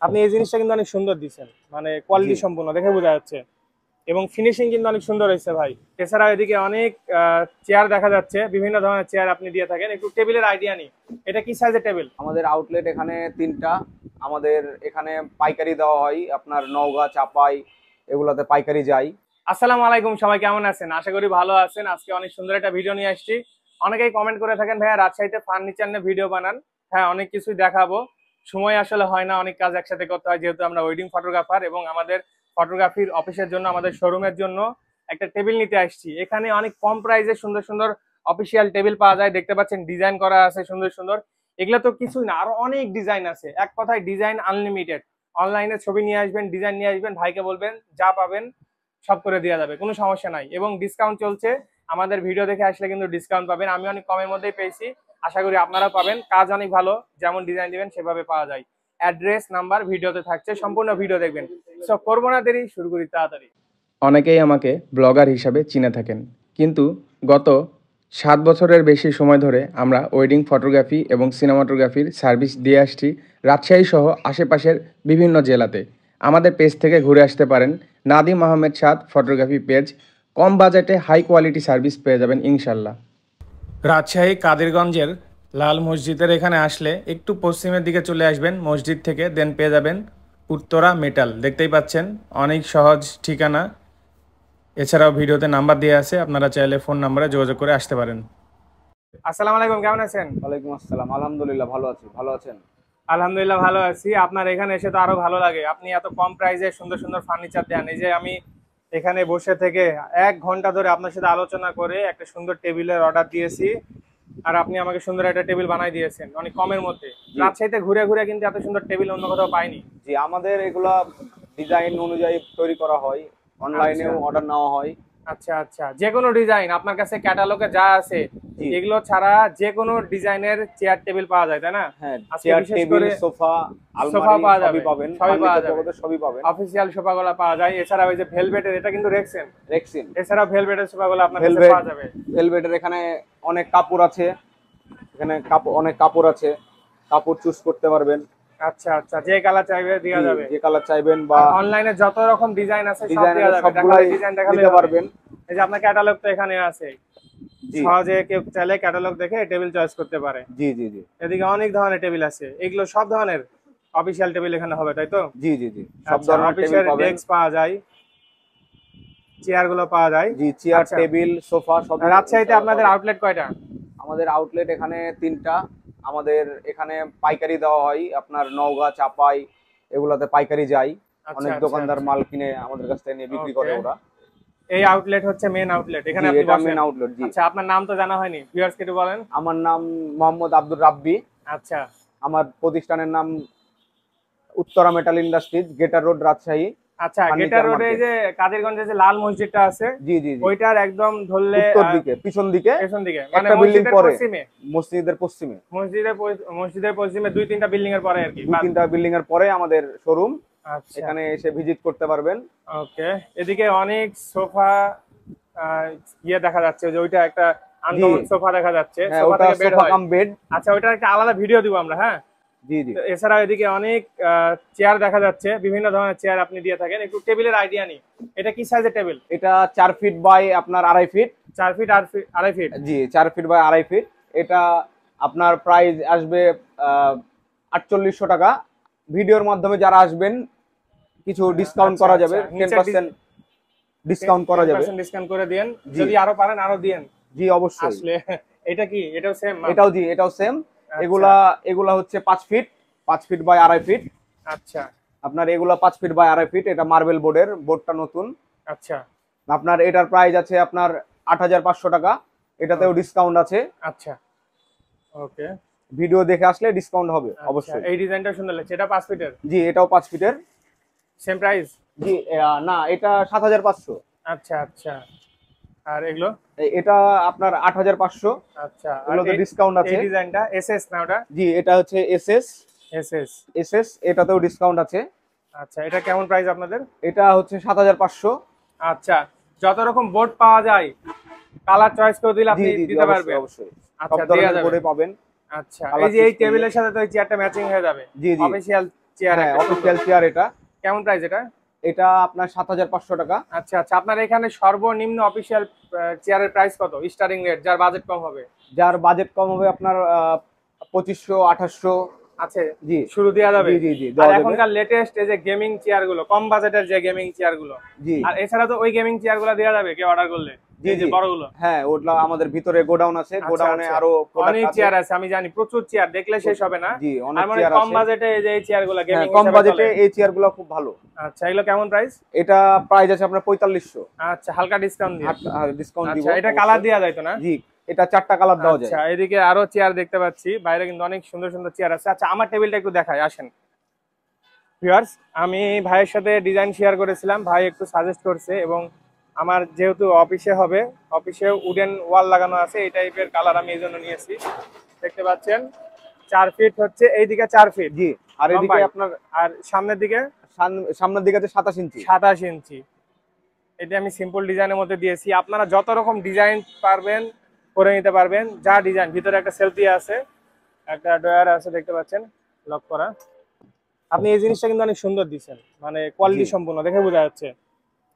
আপনি এই জিনিসটা কিন্তু অনেক সুন্দর দিচ্ছেন, মানে কোয়ালিটি সম্পূর্ণ দেখে বোঝা যাচ্ছে এবং ফিনিশিং কিন্তু অনেক সুন্দর হয়েছে ভাই। এছাড়া এদিকে অনেক চেয়ার দেখা যাচ্ছে, বিভিন্ন ধরনের চেয়ার আপনি দিয়ে থাকেন। একটু টেবিলের আইডিয়া নিই, এটা কি সাইজের টেবিল? আমাদের আউটলেট এখানে 3টা। আমাদের এখানে পাইকারি দেওয়া হয়, আপনার নওগাঁ, চাপাই এগুলাতে পাইকারি যায়। আসসালামু আলাইকুম, সবাই কেমন আছেন? আশা করি ভালো আছেন। আজকে অনেক সুন্দর একটা ভিডিও নিয়ে আসছি। অনেকেই কমেন্ট করে থাকেন ভাইয়া রাজশাহীতে ফার্নিচার নিয়ে ভিডিও বানান। হ্যাঁ, অনেক কিছুই দেখাবো, সময় আসলে হয় না, অনেক কাজ একসাথে করতে হয়, যেহেতু আমরা ওয়েডিং ফটোগ্রাফার এবং আমাদের ফটোগ্রাফির অফিসের জন্য, আমাদের শোরুমের জন্য একটা টেবিল নিতে আসছি। এখানে অনেক কম প্রাইসে সুন্দর সুন্দর অফিসিয়াল টেবিল পাওয়া যায়, দেখতে পাচ্ছেন ডিজাইন করা আছে সুন্দর সুন্দর। এগুলো তো কিছুই না, আরো অনেক ডিজাইন আছে, এক কথায় ডিজাইন আনলিমিটেড। অনলাইনে ছবি নিয়ে আসবেন, ডিজাইন নিয়ে আসবেন, ভাইকে বলবেন, যা পাবেন সব করে দেওয়া যাবে, কোনো সমস্যা নাই। এবং ডিসকাউন্ট চলছে, আমাদের ভিডিও দেখে আসলে কিন্তু ডিসকাউন্ট পাবেন। আমি অনেক কমের মধ্যেই পেয়েছি, আশা করি আপনারা পাবেন। কাজ অনেক ভালো, যেমন ডিজাইন দিবেন সেভাবে পাওয়া যায়। অ্যাড্রেস নাম্বার ভিডিওতে থাকছে, সম্পূর্ণ ভিডিও দেখবেন। সব করবো না দেরি, শুরু করি তাড়াতাড়ি। অনেকেই আমাকে ব্লগার হিসাবে চিনে থাকেন, কিন্তু গত 7 বছরের বেশি সময় ধরে আমরা ওয়েডিং ফটোগ্রাফি এবং সিনেমাটোগ্রাফির সার্ভিস দিয়ে আসছি রাজশাহী সহ আশেপাশের বিভিন্ন জেলাতে। আমাদের পেজ থেকে ঘুরে আসতে পারেন, নাদিম আহমেদ সাদ ফটোগ্রাফি পেজ। কম বাজেটে হাই কোয়ালিটি সার্ভিস পেয়ে যাবেন ইনশাল্লাহ। রাজশাহী কাদিরগঞ্জের লাল মসজিদের এখানে আসলে একটু পশ্চিমের দিকে চলে আসবেন মসজিদ থেকে, দেন পেয়ে যাবেন উত্তরা মেটাল। দেখতেই পাচ্ছেন, অনেক সহজ ঠিকানা। এছাড়াও ভিডিওতে নাম্বার দেওয়া আছে, আপনারা চাইলে ফোন নাম্বারে যোগাযোগ করে আসতে পারেন। আসসালামু আলাইকুম, কেমন আছেন? ওয়ালাইকুম আসসালাম, আলহামদুলিল্লাহ ভালো আছি। ভালো আছেন? আলহামদুলিল্লাহ ভালো আছি। আপনার এখানে এসে তো আরো ভালো লাগে, আপনি এত কম প্রাইসে সুন্দর সুন্দর ফার্নিচার দেন। এই যে আমি এখানে বসে থেকে 1 ঘন্টা ধরে আপনার সাথে আলোচনা করে একটা সুন্দর টেবিলের অর্ডার দিয়েছি, আর আপনি আমাকে সুন্দর একটা টেবিল বানাই দিয়েছেন অনেক কমের মধ্যে। রাজশাহীতে ঘুরে ঘুরে কিন্তু এত সুন্দর টেবিল অন্য কোথাও পাইনি। জি, আমাদের এগুলা ডিজাইন অনুযায়ী তৈরি করা হয়, অনলাইনেও অর্ডার নেওয়া হয়। আচ্ছা আচ্ছা, যে কোনো ডিজাইন আপনার কাছে ক্যাটালগে যা আছে এগুলো ছাড়া যে কোনো ডিজাইনের চেয়ার টেবিল পাওয়া যায়, তাই না? হ্যাঁ, আজকে চেয়ার, বিশেষ টেবিল, করে সোফা, সোফা আলমারি পাওয়া সবই যাবে, পাবেন, সবই পাওয়া ফার্নিচার যাবে, জগতের সবই পাবেন। অফিসিয়াল সোফাগুলো পাওয়া যায়। এছাড়া ওই যে ভেলভেটের, এটা কিন্তু রেক্সেন, রেক্সিন। এছাড়া ভেলভেটের সোফাগুলো আপনার কাছে ভেলভেট, পাওয়া যাবে। ভেলভেটের এখানে অনেক কাপড় আছে, এখানে অনেক কাপড় আছে, কাপড় চুজ করতে পারবেন। আচ্ছা আচ্ছা, যে কালার চাইবে দেওয়া যাবে, যে কালার চাইবেন, বা অনলাইনে যত রকম ডিজাইন আছে সব ডিজাইন দেওয়া যাবে, সবগুলাই ডিজাইন দেখালে নিতে পারবেন। এই যে আপনার ক্যাটালগ তো এখানে আছে, জি সহজে কেউ চাইলে ক্যাটালগ দেখে টেবিল চয়েস করতে পারে। জি জি জি এদিকে অনেক ধরনের টেবিল আছে, এগুলো সব ধরনের অফিসিয়াল টেবিল এখানে হবে, তাই তো? জি জি জি সব ধরনের টেবিল অফিসিয়াল পাবেন। ডেস্ক পাওয়া যায়, চেয়ার গুলো পাওয়া যায়। জি, চেয়ার, আচ্ছা, টেবিল, সোফা সব। রাজশাহীতে আপনাদের আউটলেট কয়টা? আমাদের আউটলেট এখানে 3টা। আমাদের এখানে পাইকারি দেওয়া হয়, আপনার নওগাঁ, চাপাই এগুলাতে পাইকারি যায়। অনেক দোকানদার মাল কিনে আমাদের কাছ থেকে নিয়ে বিক্রি করে ওরা। এই আউটলেট হচ্ছে মেন আউটলেট, এখানে আপনি এটা বসেন। Main outlet. জি। আচ্ছা, আপনার নাম তো জানা হয়নি, ভিউয়ার্সকে একটু বলেন। আমার নাম মোহাম্মদ আব্দুর রাব্বি। আচ্ছা, আমার প্রতিষ্ঠানের নাম Uttara metal industries, Getar road, Rajshahi. আচ্ছা, গেটার রোডে যে কাদিরগঞ্জে যে লাল মসজিদটা আছে, জি জি জি, ওইটার একদম ধরলে উত্তর দিকে, পিছন দিকে, পেছন দিকে, একটা বিল্ডিং পরে, মসজিদের পশ্চিমে, মসজিদের পশ্চিমে 2-3টা বিল্ডিং এর পরে আর কি, 2-3টা বিল্ডিং এর পরে আমাদের শোরুম। আচ্ছা, এখানে এসে ভিজিট করতে পারবেন। ওকে। এদিকে অনেক সোফা ইয়ে দেখা যাচ্ছে, যে ওইটা একটা আনকমন সোফা দেখা যাচ্ছে, হ্যাঁ, সোফা ওটা থেকে বেড সোফা হয়। Cum bed. আচ্ছা, ওইটার একটা আলাদা ভিডিও দিব আমরা, হ্যাঁ। জি জি। এছাড়া এদিকে অনেক চেয়ার দেখা যাচ্ছে, বিভিন্ন ধরনের চেয়ার আপনি দিয়ে থাকেন। একটু টেবিলের আইডিয়া নিই, এটা কি সাইজের টেবিল? এটা 4 ফিট বাই আপনার 2.5 ফিট। 4 feet 2.5 feet? জি, 4 ফিট বাই 2.5 ফিট। এটা আপনার প্রাইস আসবে 4800 টাকা। ভিডিওর মাধ্যমে যারা আসবেন কিছু ডিসকাউন্ট করা যাবে, 10% ডিসকাউন্ট করা যাবে। 10% ডিসকাউন্ট করে দেন, যদি আরো পারেন আরো দেন। জি অবশ্যই। আসলে এটা কি, এটাও সেম? এটাও জি, এটাও সেম। এগুলা হচ্ছে 5 ফিট, 5 ফিট বাই 2.5 ফিট। আচ্ছা, আপনার এগুলা 5 ফিট বাই 2.5 ফিট। এটা মার্বেল বোর্ডের, বোর্ডটা নতুন। আচ্ছা, আপনার এটার প্রাইস আছে আপনার 8500 টাকা। এটাতেও ডিসকাউন্ট আছে। আচ্ছা, ওকে। ভিডিও দেখে আসলে ডিসকাউন্ট হবে অবশ্যই। এই ডিজাইনটা সুন্দর লাগছে, এটা 5 ফিটের? জি, এটাও 5 ফিটের। Same price? জি, না, এটা 7500। আচ্ছা আচ্ছা, আর এগুলো? এটা আপনার 8500। আচ্ছা, আর এগুলোতে ডিসকাউন্ট আছে। এই ডিজাইনটা এসএস না ওটা? জি, এটা হচ্ছে এসএস। এসএস, এসএস, এটাতেও ডিসকাউন্ট আছে। আচ্ছা, এটা কেমন প্রাইস আপনাদের? এটা হচ্ছে 7500। আচ্ছা, যত রকম বোর্ড পাওয়া যায় কালার চয়েস করে দিলে আপনি দিতে পারবেন? অবশ্যই, আচ্ছা, সব ধরনের বোর্ডে পাবেন। আচ্ছা, এই যে এই টেবিলের সাথে তো এই চেয়ারটা ম্যাচিং হয়ে যাবে। জি জি, অফিশিয়াল চেয়ার, হ্যাঁ অফিসিয়াল চেয়ার এটা। কেমন প্রাইস এটা? এটা আপনার 7500 টাকা। আচ্ছা আচ্ছা, আপনার এখানে সর্বনিম্ন অফিসিয়াল চেয়ারের প্রাইস কত, স্টার্টিং রেট, যার বাজেট কম হবে? যার বাজেট কম হবে আপনার 2500 2800 আছে, জি শুরু দেওয়া যাবে। জি জি জি আর দেওয়া যাবে। এখনকার লেটেস্ট এই যে গেমিং চেয়ার গুলো, কম বাজেটের যে গেমিং চেয়ার গুলো, জি আর এছাড়া তো ওই গেমিং চেয়ার গুলো দেওয়া যাবে কেউ অর্ডার করলে, জি এই যে জি বড়গুলো। হ্যাঁ ওটা আমাদের ভিতরে গোডাউন আছে, আচ্ছা, গোডাউনে আচ্ছা। আরো product অনেক আছে। চেয়ার আছে, আমি জানি প্রচুর চেয়ার, দেখলে শেষ হবে না। জি অনেক আর মানে চেয়ার কম আছে। বাজেটে এই যে এই চেয়ার গুলো হ্যাঁ গেমিং কম বাজেটে এই চেয়ার গুলো খুব ভালো। আচ্ছা, এগুলো কেমন প্রাইস? এটা প্রাইস আছে আপনার 4500। আচ্ছা, হালকা ডিসকাউন্ট দিয়ে। আর ডিসকাউন্ট দিব। আচ্ছা, এটা কালার দেওয়া যায় তো না? জি এটা 4টা কালার দেওয়া যায়। আচ্ছা, এদিকে আরো চেয়ার দেখতে পাচ্ছি, বাইরে কিন্তু অনেক সুন্দর সুন্দর চেয়ার আছে। আচ্ছা, আমার টেবিলটা একটু দেখাই, আসেন ভিউয়ার্স। আমি ভাইয়ের সাথে ডিজাইন শেয়ার করেছিলাম, ভাই একটু সাজেস্ট করছে, এবং আমার যেহেতু অফিসে হবে, অফিসে উডেন ওয়াল লাগানো আছে, এই টাইপের কালার আমি এই জন্য নিয়েছি। দেখতে পাচ্ছেন 4 ফিট হচ্ছে, এইদিকে 4 ফিট জি আর এদিকে লম্বায়। আপনার আর সামনের দিকে সামনের দিকে আছে 27 ইঞ্চি। 27 ইঞ্চি। এটা আমি সিম্পল ডিজাইনের মধ্যে দিয়েছি, আপনারা যত রকম ডিজাইন পারবেন করে নিতে পারবেন, যা ডিজাইন। ভিতরে একটা সেলফি আছে, একটা ড্রয়ার আছে, দেখতে পাচ্ছেন লক করা। আপনি এই জিনিসটা কিন্তু অনেক সুন্দর দিচ্ছেন, মানে কোয়ালিটি জি। সম্পূর্ণ দেখে বোঝা যাচ্ছে,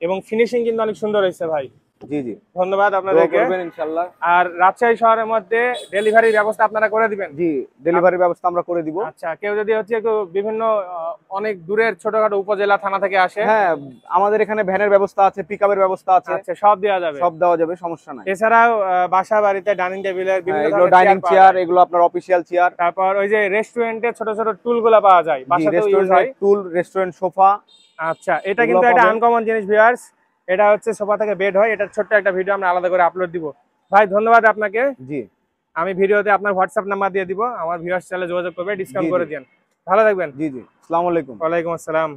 এবং ফিনিশিং কিন্তু অনেক সুন্দর হয়েছে ভাই। জি জি ধন্যবাদ দোয়া আপনাদেরকে। করবেন ইনশাআল্লাহ। আর রাজশাহী শহরের মধ্যে ডেলিভারির ব্যবস্থা আপনারা করে দিবেন? জি ডেলিভারি ব্যবস্থা আমরা করে দিব। আচ্ছা, কেউ যদি হচ্ছে একটু বিভিন্ন অনেক দূরের ছোটখাটো উপজেলা থানা থেকে আসে? হ্যাঁ আমাদের এখানে ভ্যানের ব্যবস্থা আছে, পিকআপের ব্যবস্থা আছে, আচ্ছা, সব দেওয়া যাবে? সব দেওয়া যাবে, সমস্যা নাই। এছাড়াও বাসা বাড়িতে ডাইনিং টেবিলের বিভিন্ন এগুলো ধরনের ডাইনিং চেয়ার পাওয়া চেয়ার, যায়। এগুলো আপনার অফিসিয়াল চেয়ার। তারপর ওই যে রেস্টুরেন্টে ছোট ছোট টুল গুলা পাওয়া যায়, জি বাসাতেও ইউজ হয়। রেস্টুরেন্ট টুল, রেস্টুরেন্ট সোফা। আচ্ছা, এটা এগুলো কিন্তু একটা পাবেন। আনকমন জিনিস ভিউয়ার্স। এটা হচ্ছে সোফা থেকে বেড হয়, এটা ছোট্ট একটা ভিডিও আমরা আলাদা করে আপলোড দিব। ভাই ধন্যবাদ আপনাকে। জি আমি ভিডিওতে আপনার হোয়াটসঅ্যাপ নাম্বার দিয়ে দিব, আমার ভিউয়ার্স চাইলে যোগাযোগ করবে, ডিসকাউন্ট জি, করে জি। দেন। ভালো থাকবেন। জি জি আসসালামু আলাইকুম। ওয়ালাইকুম আসসালাম।